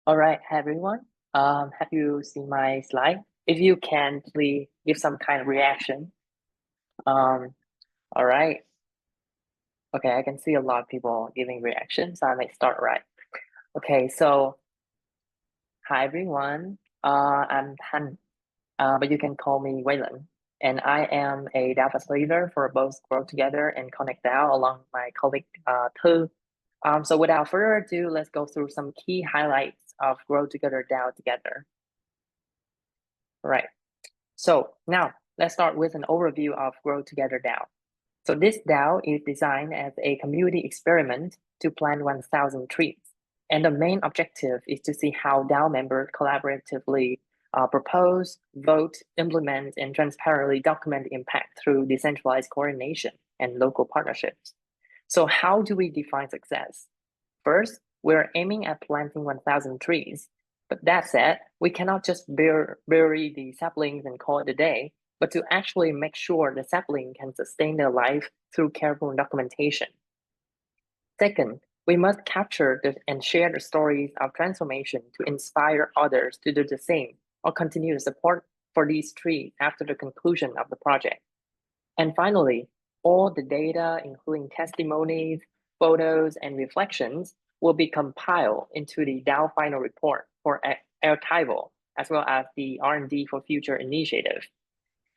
All right, hi everyone. Have you seen my slide? If you can, please give some kind of reaction. Um, all right. Okay, I can see a lot of people giving reactions, so I may start right. Okay, so hi everyone. I'm Han, but you can call me Waylon, and I am a DAO facilitator for both Grow Together and Connect DAO, along with my colleague Thư. So without further ado, let's go through some key highlights of Grow Together DAO together. All right. So now let's start with an overview of Grow Together DAO. So this DAO is designed as a community experiment to plant 1,000 trees. And the main objective is to see how DAO members collaboratively propose, vote, implement, and transparently document the impact through decentralized coordination and local partnerships. So how do we define success? First, we're aiming at planting 1,000 trees. But that said, we cannot just bury the saplings and call it a day, but to actually make sure the sapling can sustain their life through careful documentation. Second, we must capture and share the stories of transformation to inspire others to do the same or continue to support for these trees after the conclusion of the project. And finally, all the data, including testimonies, photos, and reflections, will be compiled into the DAO final report for archival, as well as the R&D for future initiative.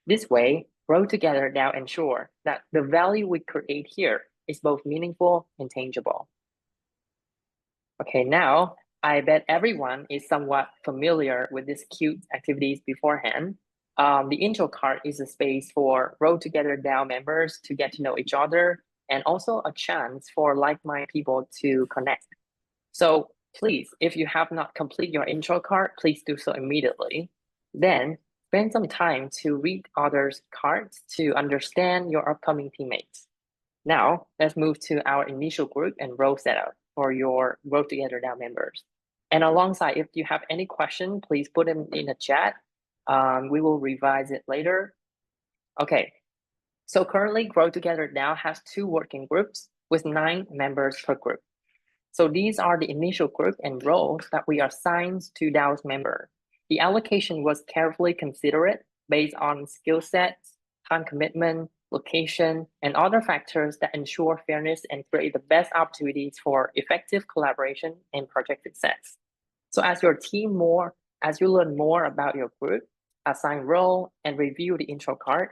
This way, Grow Together DAO ensure that the value we create here is both meaningful and tangible. Okay, now I bet everyone is somewhat familiar with these cute activities beforehand. The intro card is a space for Grow Together DAO members to get to know each other and also a chance for like-minded people to connect. So please, if you have not completed your intro card, please do so immediately. Then spend some time to read others' cards to understand your upcoming teammates. Now, let's move to our initial group and role setup for your Grow Together DAO members. And alongside, if you have any question, please put them in the chat. We will revise it later. Okay, so currently Grow Together DAO has 2 working groups with 9 members per group. So these are the initial group and roles that we assign to DAO's member. The allocation was carefully considered based on skill sets, time commitment, location, and other factors that ensure fairness and create the best opportunities for effective collaboration and project success. So as you learn more about your group, assign role, and review the intro card,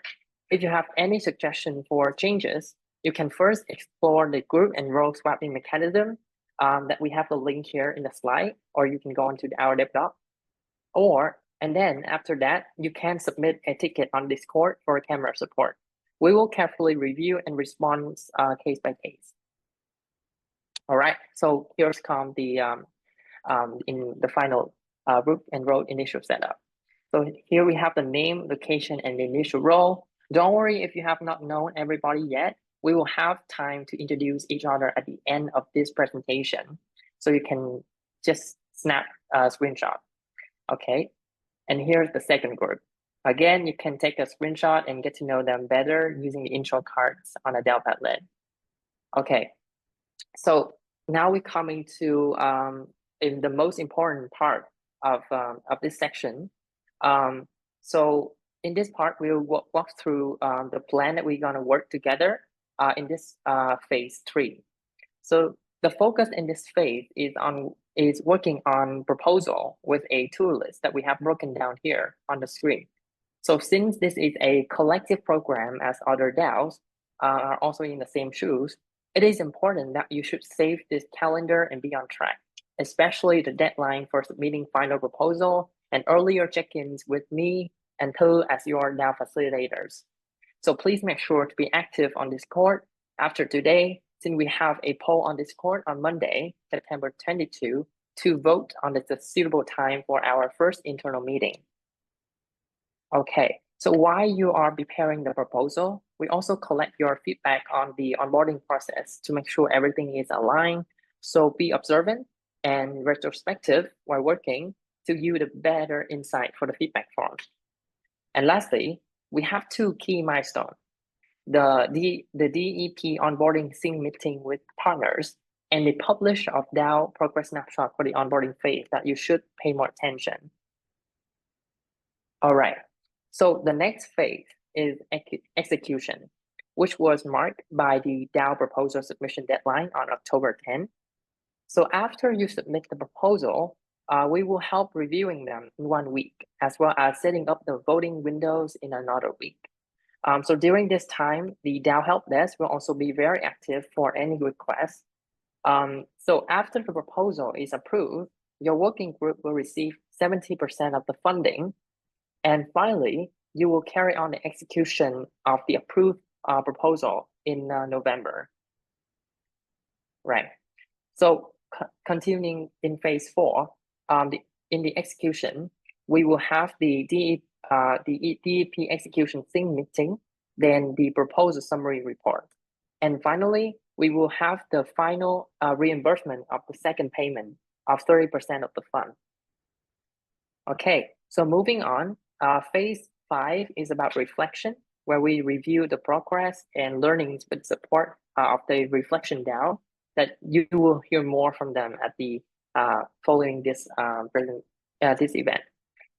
if you have any suggestion for changes, you can first explore the group and role swapping mechanism that we have a link here in the slide, or you can go onto our DEP doc. And then after that, you can submit a ticket on Discord for camera support. We will carefully review and respond case by case. All right, so here's come the in the final group and role initial setup. So here we have the name, location, and the initial role. Don't worry if you have not known everybody yet. We will have time to introduce each other at the end of this presentation. So you can just snap a screenshot. Okay, and here's the second group. Again, you can take a screenshot and get to know them better using the intro cards on a DAO Padlet. Okay, so now we're coming to in the most important part of this section. So in this part, we'll walk through the plan that we're gonna work together in this phase 3. So the focus in this phase is working on proposal with a tool list that we have broken down here on the screen. So since this is a collective program as other DAOs are also in the same shoes, it is important that you should save this calendar and be on track, especially the deadline for submitting final proposal and earlier check-ins with me and Thư as your DAO facilitators. So please make sure to be active on Discord after today, since we have a poll on Discord on Monday, September 22, to vote on the suitable time for our first internal meeting. Okay, so while you are preparing the proposal, we also collect your feedback on the onboarding process to make sure everything is aligned. So be observant and retrospective while working to give you the better insight for the feedback forms. And lastly, we have 2 key milestones. The DEP onboarding sync meeting with partners and the publish of DAO progress snapshot for the onboarding phase that you should pay more attention. All right, so the next phase is execution, which was marked by the DAO proposal submission deadline on October 10. So after you submit the proposal, we will help reviewing them in 1 week, as well as setting up the voting windows in another week. So during this time, the DAO help desk will also be very active for any requests. So after the proposal is approved, your working group will receive 70% of the funding. And finally, you will carry on the execution of the approved proposal in November. Right. So continuing in phase 4, in the execution, we will have the DEP execution thing meeting, then the proposal summary report. And finally, we will have the final reimbursement of the second payment of 30% of the fund. Okay, so moving on, phase 5 is about reflection, where we review the progress and learnings with support of the reflection DAO that you will hear more from them at the following this this event.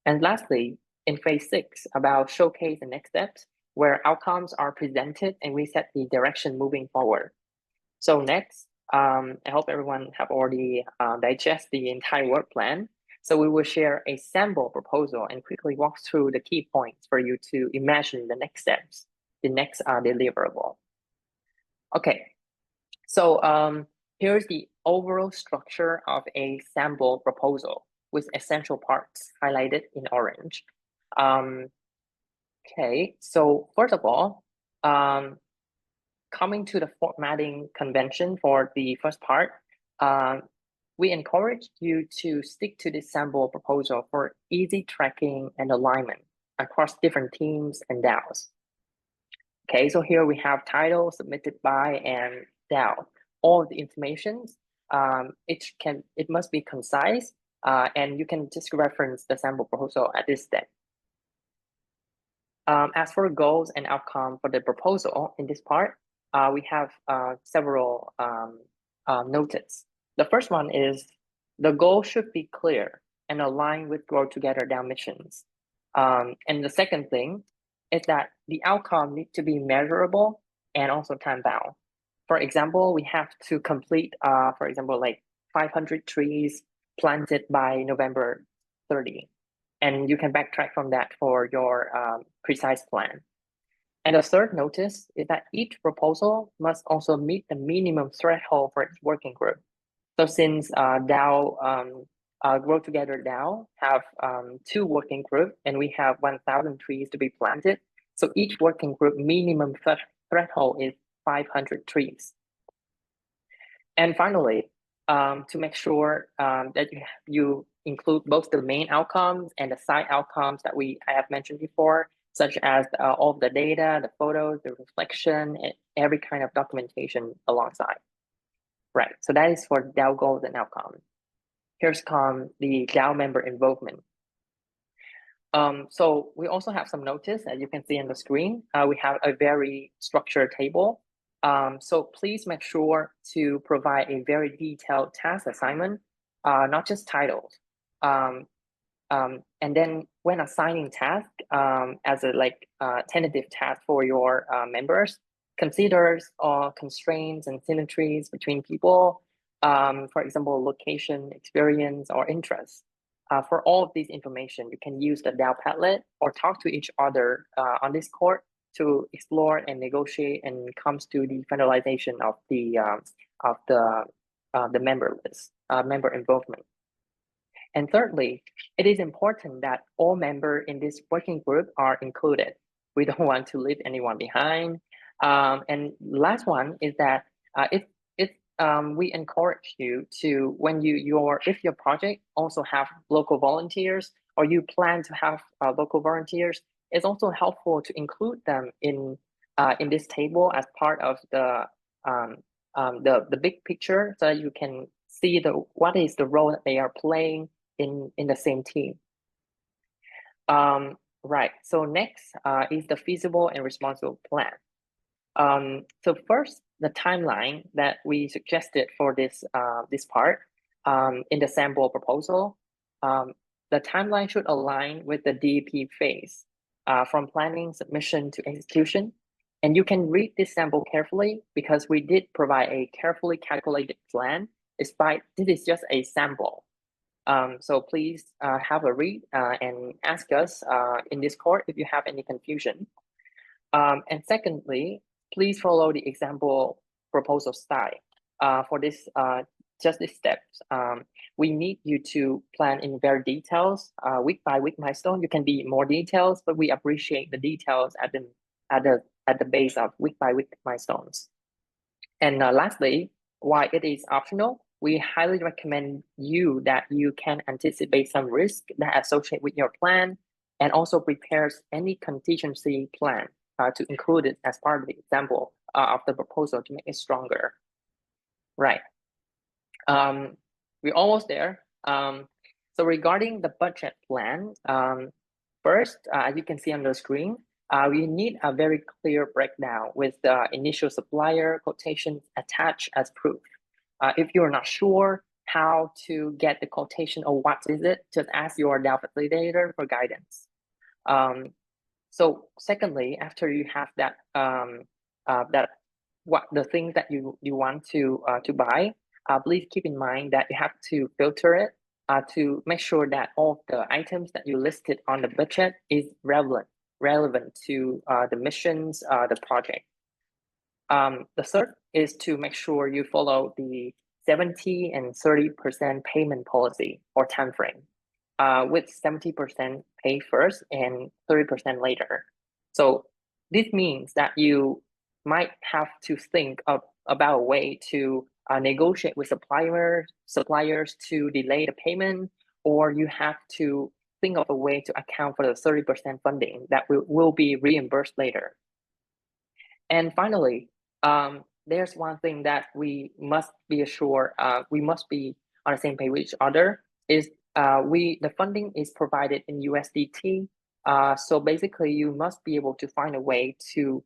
And lastly, in phase 6, about showcase the next steps, where outcomes are presented and we set the direction moving forward. So next, I hope everyone have already digested the entire work plan. So we will share a sample proposal and quickly walk through the key points for you to imagine the next steps, the next deliverable. Okay, so here's the overall structure of a sample proposal with essential parts highlighted in orange. Okay, so first of all, coming to the formatting convention for the first part, we encourage you to stick to this sample proposal for easy tracking and alignment across different teams and DAOs. Okay, so here we have title submitted by and DAO. All of the information, it must be concise, and you can just reference the sample proposal at this step. As for goals and outcome for the proposal in this part, we have several notes. The first one is the goal should be clear and aligned with Grow Together DAO missions. And the second thing is that the outcome needs to be measurable and also time-bound. For example, we have to complete, for example, like 500 trees planted by November 30. And you can backtrack from that for your precise plan. And the third notice is that each proposal must also meet the minimum threshold for its working group. So since DAO, Grow Together DAO have 2 working groups and we have 1,000 trees to be planted. So each working group minimum threshold is 500 trees. And finally, to make sure that you include both the main outcomes and the side outcomes that I have mentioned before, such as all of the data, the photos, the reflection, and every kind of documentation alongside. Right, so that is for DAO goals and outcomes. Here's the DAO member involvement. So we also have some notice, as you can see on the screen. We have a very structured table. So please make sure to provide a very detailed task assignment, not just titles. And then when assigning tasks as a tentative task for your members, considers constraints and symmetries between people, for example, location, experience, or interest. For all of these information, you can use the DAO Padlet or talk to each other on Discord to explore and negotiate and comes to the finalization of the member list, member involvement. And thirdly, it is important that all members in this working group are included. We don't want to leave anyone behind. And last one is that we encourage you to, if your project also have local volunteers or you plan to have local volunteers, it's also helpful to include them in this table as part of the big picture, so that you can see what is the role that they are playing in the same team. Right. So next is the feasible and responsible plan. So first, the timeline that we suggested for this part in the sample proposal, the timeline should align with the DEP phase from planning, submission to execution. And you can read this sample carefully because we did provide a carefully calculated plan, despite this is just a sample. So please have a read and ask us in Discord if you have any confusion. And secondly, please follow the example proposal style. For this, just these steps, we need you to plan in very details, week by week milestone. You can be more details, but we appreciate the details at the base of week by week milestones. And lastly, while it is optional, we highly recommend you that you can anticipate some risk that associate with your plan and also prepares any contingency plan to include it as part of the example of the proposal to make it stronger. Right. We're almost there. So regarding the budget plan, first, as you can see on the screen, we need a very clear breakdown with the initial supplier quotation attached as proof. If you're not sure how to get the quotation or what is it, just ask your DAO facilitator for guidance. So secondly, after you have that, what the things that you want to buy, please keep in mind that you have to filter it to make sure that all the items that you listed on the budget is relevant to the missions, the project. The third is to make sure you follow the 70 and 30% payment policy or time frame, with 70% pay first and 30% later. So this means that you might have to think about a way to negotiate with suppliers to delay the payment, or you have to think of a way to account for the 30% funding that will be reimbursed later. And finally, there's one thing that we must be assured, we must be on the same page with each other, is the funding is provided in USDT. So basically, you must be able to find a way to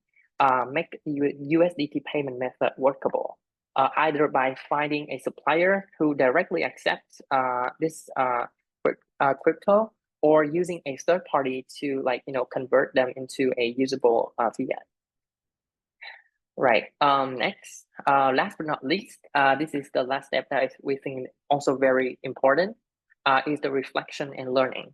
make the USDT payment method workable, either by finding a supplier who directly accepts this crypto, or using a third party to convert them into a usable fiat. Right. Next, last but not least, this is the last step that we think also very important, is the reflection and learning.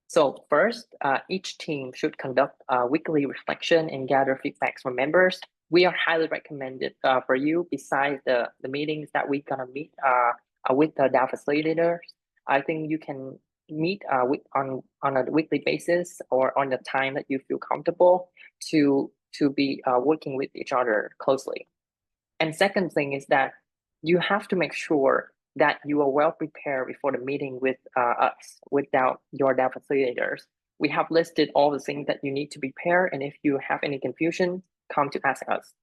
So first, each team should conduct a weekly reflection and gather feedbacks from members. We are highly recommended for you, besides the meetings that we're gonna meet with the DAO facilitators. I think you can meet on a weekly basis or on the time that you feel comfortable to be working with each other closely. And second thing is that you have to make sure that you are well prepared before the meeting with us, without your DAO facilitators. We have listed all the things that you need to prepare, and if you have any confusion, come to ask us.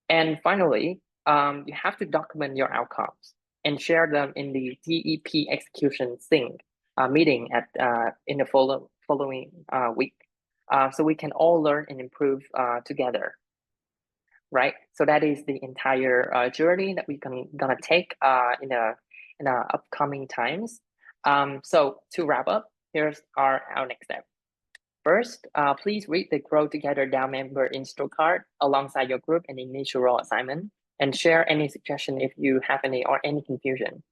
And finally, you have to document your outcomes and share them in the DEP execution sync meeting in the following week. So we can all learn and improve together, right? So that is the entire journey that we gonna take in the upcoming times. So to wrap up, here's our next step. First, please read the Grow Together DAO member instro card alongside your group and initial role assignment, and share any suggestion if you have any or any confusion.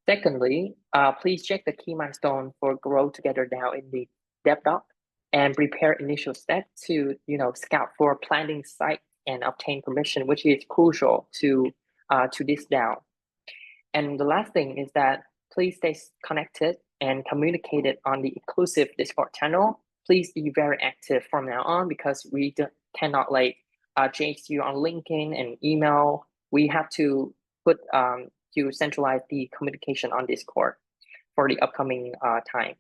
Secondly, please check the key milestone for Grow Together DAO in the dev doc, and prepare initial steps to scout for planning site and obtain permission, which is crucial to this DAO. And the last thing is that please stay connected and communicated on the inclusive Discord channel. Please be very active from now on, because we cannot chase you on LinkedIn and email. We have to put to centralize the communication on Discord for the upcoming time.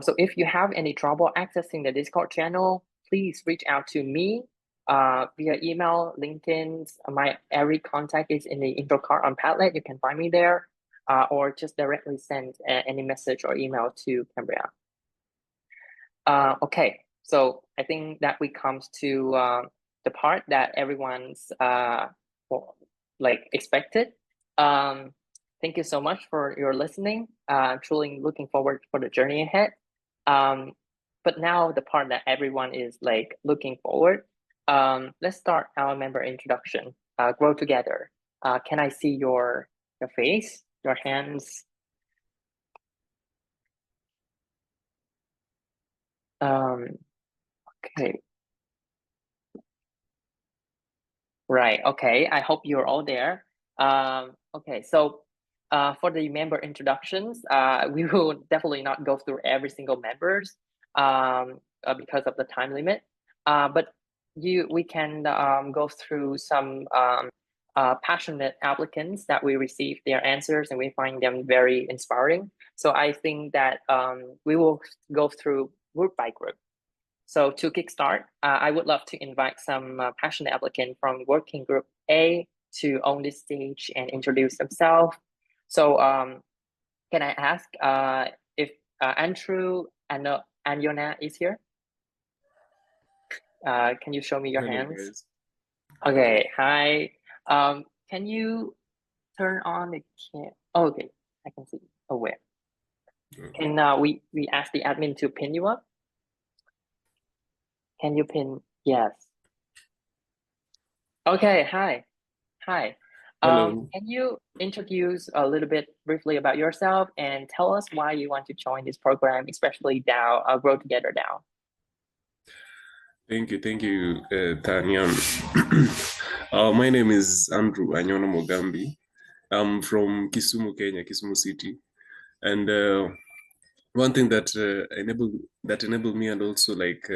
So if you have any trouble accessing the Discord channel, please reach out to me via email, LinkedIn. My every contact is in the intro card on Padlet. You can find me there, or just directly send any message or email to Cambria. Okay, so I think that we comes to the part that everyone's like expected. Thank you so much for your listening. I'm truly looking forward for the journey ahead. But now the part that everyone is like looking forward. Let's start our member introduction. Grow together. Can I see your face, your hands? Okay. Right. Okay. I hope you're all there. Okay. So, for the member introductions, we will definitely not go through every single members, because of the time limit. But we can go through some passionate applicants that we received their answers and we find them very inspiring. So I think that we will go through group by group. So to kickstart, I would love to invite some passionate applicant from working group A to own this stage and introduce themselves. So can I ask if Andrew and Anyona is here? Can you show me your hands? Guys. Okay, hi. Can you turn on the cam? Oh, okay, I can see. Oh, where? Can we ask the admin to pin you up? Can you pin? Yes. Okay, hi. Hi. Hello. Can you introduce a little bit briefly about yourself and tell us why you want to join this program, especially DAO, Grow Together DAO? Thank you, Tanyan. My name is Andrew Anyona Mogambi. I'm from Kisumu, Kenya, Kisumu City. And one thing that enabled me, and also like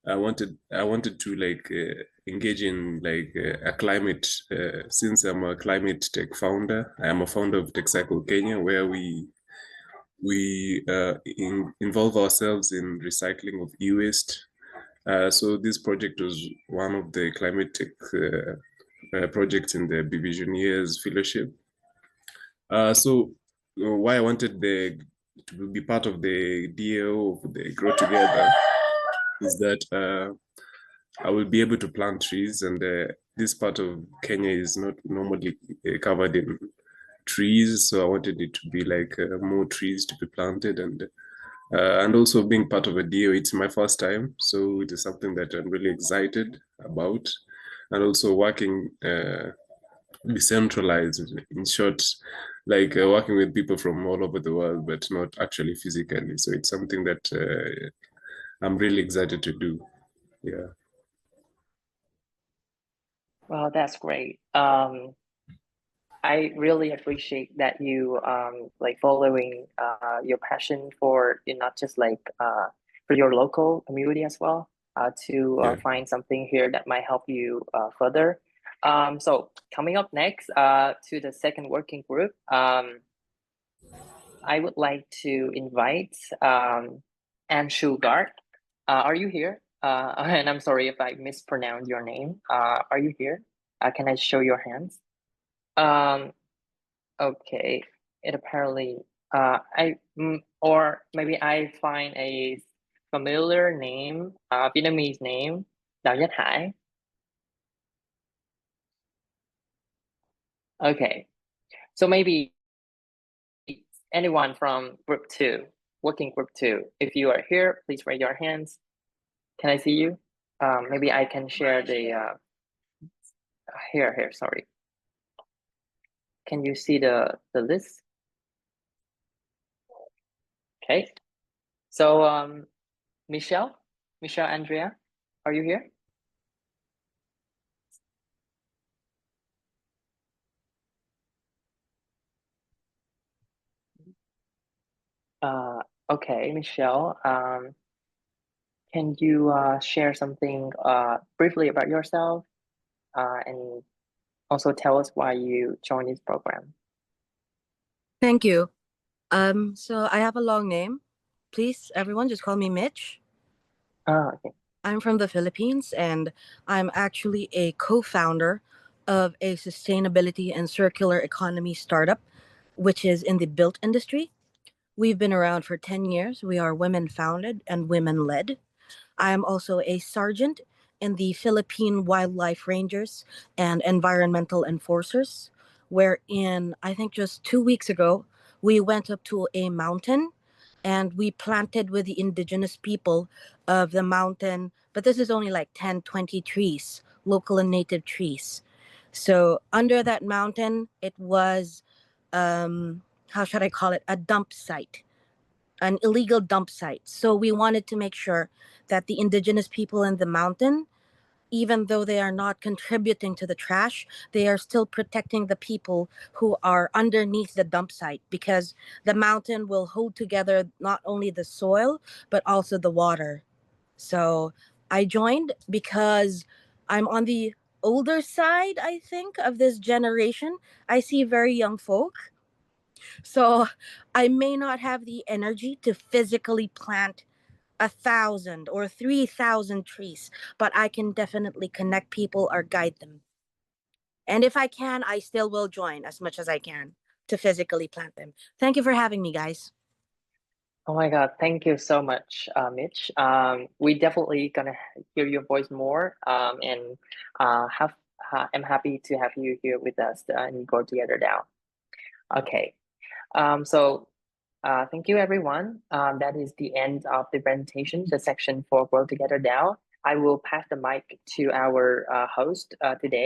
I wanted to like engage in like a climate, since I'm a climate tech founder. I am a founder of TechCycle Kenya, where we involve ourselves in recycling of e-waste. So this project was one of the climate tech projects in the Visioneers Fellowship. So why I wanted to be part of the DAO of the Grow Together is that I will be able to plant trees, and this part of Kenya is not normally covered in trees, so I wanted it to be like more trees to be planted, and also being part of a DAO. It's my first time, so it is something that I'm really excited about, and also working decentralized, in short, like working with people from all over the world, but not actually physically. So it's something that I'm really excited to do. Yeah. Well, that's great. I really appreciate that you like following your passion for not just like for your local community as well, to Yeah. find something here that might help you further. So coming up next to the second working group, I would like to invite Anshu Garg. Are you here? And I'm sorry if I mispronounced your name. Are you here? Can I show your hands? Okay, it apparently or maybe I find a familiar name, Vietnamese name, Đào Nhất Hải. Okay, so maybe anyone from group 2, working group 2. If you are here, please raise your hands. Can I see you? Maybe I can share the here, sorry. Can you see the list? Okay. So Michelle Andrea, are you here? Okay, Michelle, can you share something briefly about yourself and also tell us why you joined this program? Thank you. So I have a long name. Please, everyone, just call me Mitch. Okay. I'm from the Philippines, and I'm actually a co-founder of a sustainability and circular economy startup, which is in the built industry. We've been around for 10 years. We are women founded and women led. I am also a sergeant in the Philippine Wildlife Rangers and Environmental Enforcers, wherein I think just 2 weeks ago, we went up to a mountain and we planted with the indigenous people of the mountain. But this is only like 10, 20 trees, local and native trees. So under that mountain, it was, how should I call it, a dump site, an illegal dump site. So we wanted to make sure that the indigenous people in the mountain, even though they are not contributing to the trash, they are still protecting the people who are underneath the dump site, because the mountain will hold together not only the soil, but also the water. So I joined because I'm on the older side, I think, of this generation. I see very young folk. So I may not have the energy to physically plant 1,000 or 3,000 trees, but I can definitely connect people or guide them. And if I can, I still will join as much as I can to physically plant them. Thank you for having me, guys. Oh my God, thank you so much, Mitch. We definitely gonna hear your voice more. And I'm happy to have you here with us and go together now. Okay. So thank you, everyone. That is the end of the presentation, the section for Grow Together DAO. I will pass the mic to our host today.